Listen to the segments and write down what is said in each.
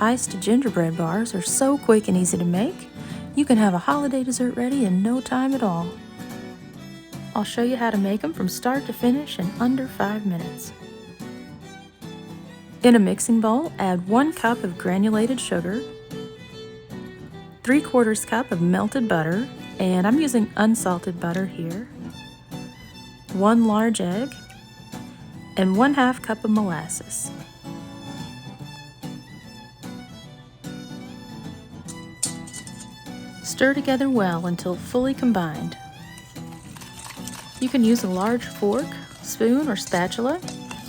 iced gingerbread bars are so quick and easy to make, you can have a holiday dessert ready in no time at all. I'll show you how to make them from start to finish in under 5 minutes. In a mixing bowl, add 1 cup of granulated sugar, 3/4 cup of melted butter, and I'm using unsalted butter here, 1 large egg, and 1/2 cup of molasses. Stir together well until fully combined. You can use a large fork, spoon, or spatula.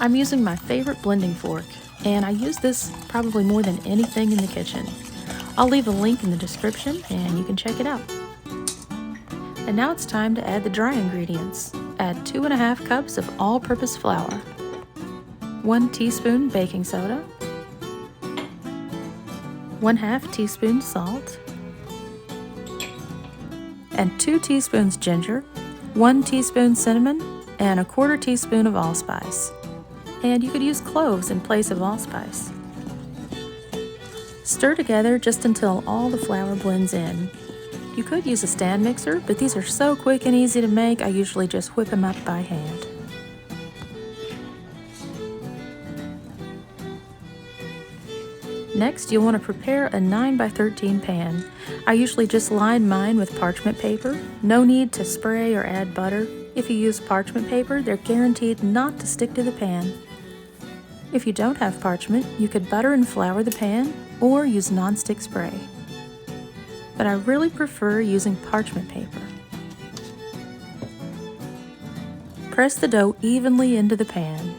I'm using my favorite blending fork, and I use this probably more than anything in the kitchen. I'll leave a link in the description and you can check it out. And now it's time to add the dry ingredients. Add 2½ cups of all-purpose flour, 1 teaspoon baking soda, 1/2 teaspoon salt, and 2 teaspoons ginger, 1 teaspoon cinnamon, and 1/4 teaspoon of allspice. And you could use cloves in place of allspice. Stir together just until all the flour blends in. You could use a stand mixer, but these are so quick and easy to make, I usually just whip them up by hand. Next, you'll want to prepare a 9x13 pan. I usually just line mine with parchment paper. No need to spray or add butter. If you use parchment paper, they're guaranteed not to stick to the pan. If you don't have parchment, you could butter and flour the pan or use nonstick spray. But I really prefer using parchment paper. Press the dough evenly into the pan,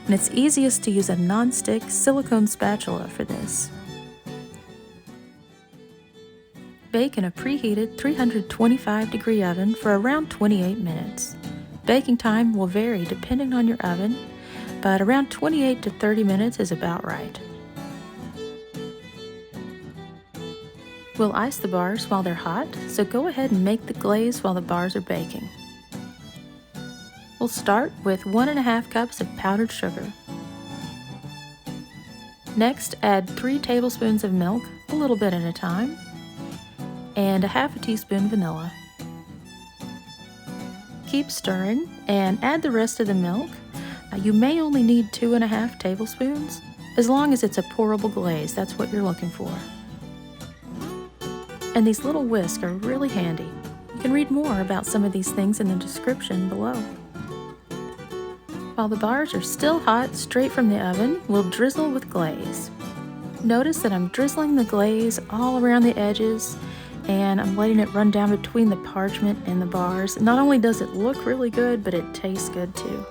and it's easiest to use a nonstick silicone spatula for this. Bake in a preheated 325-degree oven for around 28 minutes. Baking time will vary depending on your oven, but around 28 to 30 minutes is about right. We'll ice the bars while they're hot, so go ahead and make the glaze while the bars are baking. We'll start with 1½ cups of powdered sugar. Next, add 3 tablespoons of milk, a little bit at a time, and 1/2 teaspoon vanilla. Keep stirring and add the rest of the milk. You may only need 2½ tablespoons, as long as it's a pourable glaze, that's what you're looking for. And these little whisks are really handy. You can read more about some of these things in the description below. While the bars are still hot straight from the oven, we'll drizzle with glaze. Notice that I'm drizzling the glaze all around the edges, and I'm letting it run down between the parchment and the bars. Not only does it look really good, but it tastes good too.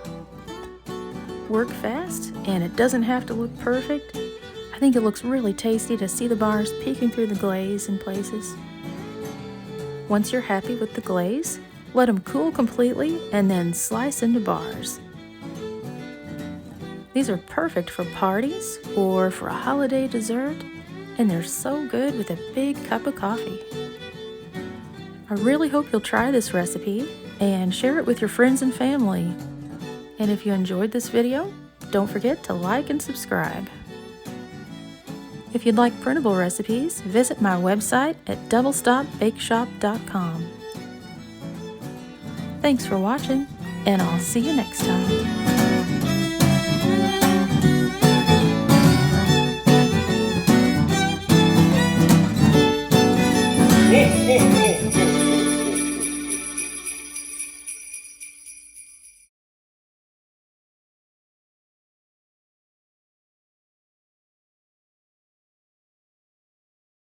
Work fast, and it doesn't have to look perfect. I think it looks really tasty to see the bars peeking through the glaze in places. Once you're happy with the glaze, let them cool completely and then slice into bars. These are perfect for parties or for a holiday dessert, and they're so good with a big cup of coffee. I really hope you'll try this recipe and share it with your friends and family. And if you enjoyed this video, don't forget to like and subscribe. If you'd like printable recipes, visit my website at doublestopbakeshop.com. Thanks for watching, and I'll see you next time.